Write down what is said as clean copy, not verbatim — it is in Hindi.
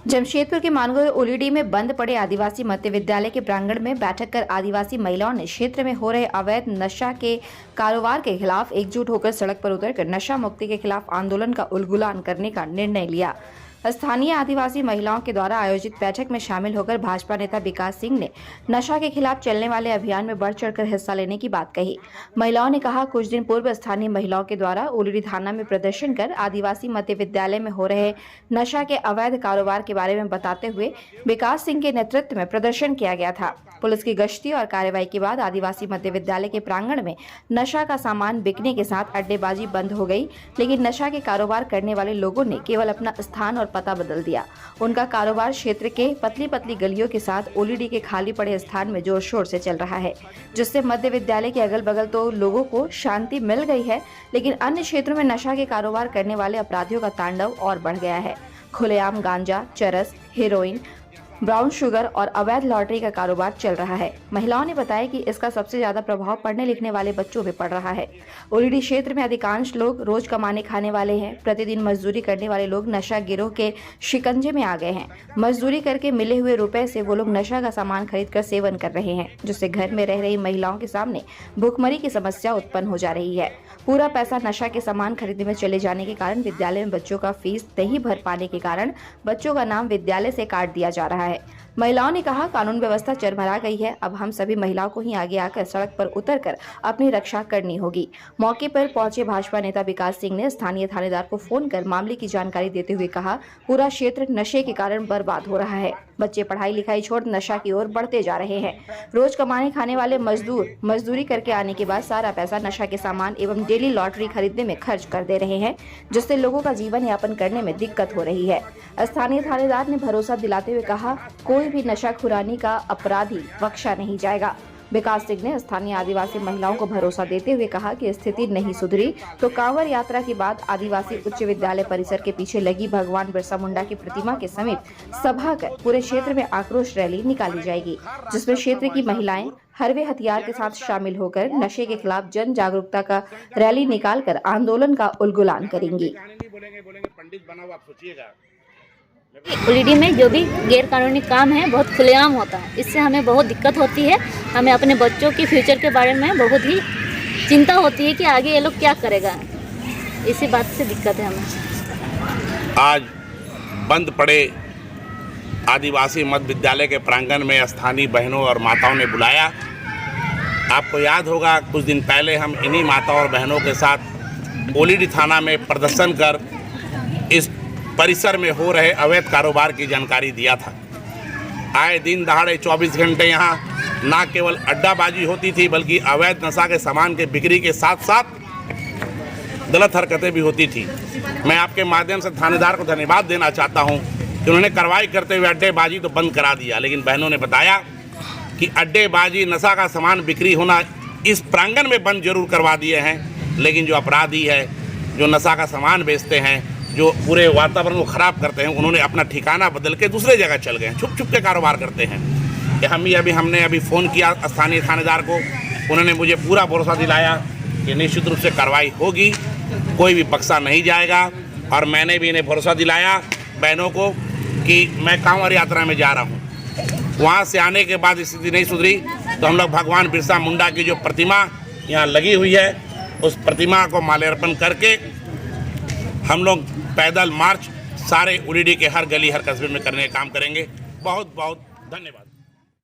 जमशेदपुर के मानगढ़ ओलीडी में बंद पड़े आदिवासी मध्य विद्यालय के प्रांगण में बैठक कर आदिवासी महिलाओं ने क्षेत्र में हो रहे अवैध नशा के कारोबार के खिलाफ एकजुट होकर सड़क पर उतरकर नशा मुक्ति के खिलाफ आंदोलन का उलगुलान करने का निर्णय लिया। स्थानीय आदिवासी महिलाओं के द्वारा आयोजित बैठक में शामिल होकर भाजपा नेता विकास सिंह ने नशा के खिलाफ चलने वाले अभियान में बढ़ चढ़कर हिस्सा लेने की बात कही। महिलाओं ने कहा, कुछ दिन पूर्व स्थानीय महिलाओं के द्वारा ओलीडी थाना में प्रदर्शन कर आदिवासी मध्य विद्यालय में हो रहे नशा के अवैध कारोबार के बारे में बताते हुए विकास सिंह के नेतृत्व में प्रदर्शन किया गया था। पुलिस की गश्ती और कार्रवाई के बाद आदिवासी मध्य विद्यालय के प्रांगण में नशा का सामान बिकने के साथ अड्डेबाजी बंद हो गई, लेकिन नशा के कारोबार करने वाले लोगों ने केवल अपना स्थान और पता बदल दिया। उनका कारोबार क्षेत्र के पतली पतली गलियों के साथ ओलीडी के खाली पड़े स्थान में जोर शोर से चल रहा है, जिससे मध्य विद्यालय के अगल बगल तो लोगों को शांति मिल गई है, लेकिन अन्य क्षेत्रों में नशा के कारोबार करने वाले अपराधियों का तांडव और बढ़ गया है। खुलेआम गांजा, चरस, हेरोइन, ब्राउन शुगर और अवैध लॉटरी का कारोबार चल रहा है। महिलाओं ने बताया कि इसका सबसे ज्यादा प्रभाव पढ़ने लिखने वाले बच्चों पे पड़ रहा है। ओलीडी क्षेत्र में अधिकांश लोग रोज कमाने खाने वाले हैं। प्रतिदिन मजदूरी करने वाले लोग नशा गिरोह के शिकंजे में आ गए हैं। मजदूरी करके मिले हुए रुपए से वो लोग नशा का सामान खरीद कर सेवन कर रहे हैं, जिससे घर में रह रही महिलाओं के सामने भूखमरी की समस्या उत्पन्न हो जा रही है। पूरा पैसा नशा के सामान खरीदने में चले जाने के कारण विद्यालय में बच्चों का फीस नहीं भर पाने के कारण बच्चों का नाम विद्यालय से काट दिया जा रहा है। महिलाओं ने कहा, कानून व्यवस्था चरमरा गई है। अब हम सभी महिलाओं को ही आगे आकर सड़क पर उतरकर अपनी रक्षा करनी होगी। मौके पर पहुंचे भाजपा नेता विकास सिंह ने स्थानीय थानेदार को फोन कर मामले की जानकारी देते हुए कहा, पूरा क्षेत्र नशे के कारण बर्बाद हो रहा है। बच्चे पढ़ाई लिखाई छोड़ नशा की ओर बढ़ते जा रहे हैं। रोज कमाने खाने वाले मजदूर मजदूरी करके आने के बाद सारा पैसा नशा के सामान एवं डेली लॉटरी खरीदने में खर्च कर दे रहे हैं, जिससे लोगों का जीवन यापन करने में दिक्कत हो रही है। स्थानीय थानेदार ने भरोसा दिलाते हुए कहा, कोई भी नशाखुरानी का अपराधी बख्शा नहीं जाएगा। विकास सिंह ने स्थानीय आदिवासी महिलाओं को भरोसा देते हुए कहा कि स्थिति नहीं सुधरी तो कांवड़ यात्रा के बाद आदिवासी उच्च विद्यालय परिसर के पीछे लगी भगवान बिरसा मुंडा की प्रतिमा के समीप सभा कर पूरे क्षेत्र में आक्रोश रैली निकाली जाएगी, जिसमें क्षेत्र की महिलाएं हरवे हथियार के साथ शामिल होकर नशे के खिलाफ जन जागरूकता का रैली निकालकर आंदोलन का उलगुलान करेंगी। ओलीडी में जो भी गैर कानूनी काम है बहुत खुलेआम होता है। इससे हमें बहुत दिक्कत होती है। हमें अपने बच्चों के फ्यूचर के बारे में बहुत ही चिंता होती है कि आगे ये लोग क्या करेगा। इसी बात से दिक्कत है हमें। आज बंद पड़े आदिवासी मध्य विद्यालय के प्रांगण में स्थानीय बहनों और माताओं ने बुलाया। आपको याद होगा, कुछ दिन पहले हम इन्हीं माताओं और बहनों के साथ ओलीडी थाना में प्रदर्शन कर इस परिसर में हो रहे अवैध कारोबार की जानकारी दिया था। आए दिन दहाड़े 24 घंटे यहाँ ना केवल अड्डाबाजी होती थी, बल्कि अवैध नशा के सामान के बिक्री के साथ साथ गलत हरकतें भी होती थी। मैं आपके माध्यम से थानेदार को धन्यवाद देना चाहता हूँ कि उन्होंने कार्रवाई करते हुए अड्डेबाजी तो बंद करा दिया, लेकिन बहनों ने बताया कि अड्डेबाजी, नशा का सामान बिक्री होना इस प्रांगण में बंद जरूर करवा दिए हैं, लेकिन जो अपराधी है, जो नशा का सामान बेचते हैं, जो पूरे वातावरण को ख़राब करते हैं, उन्होंने अपना ठिकाना बदल के दूसरे जगह चल गए हैं, छुप छुप के कारोबार करते हैं। हमने अभी फ़ोन किया स्थानीय थानेदार को, उन्होंने मुझे पूरा भरोसा दिलाया कि निश्चित रूप से कार्रवाई होगी, कोई भी बख्शा नहीं जाएगा। और मैंने भी इन्हें भरोसा दिलाया बहनों को कि मैं कांवड़ यात्रा में जा रहा हूँ। वहाँ से आने के बाद स्थिति नहीं सुधरी तो हम लोग भगवान बिरसा मुंडा की जो प्रतिमा यहाँ लगी हुई है, उस प्रतिमा को माल्यार्पण करके हम लोग पैदल मार्च सारे ओलीडी के हर गली हर कस्बे में करने का काम करेंगे। बहुत बहुत धन्यवाद।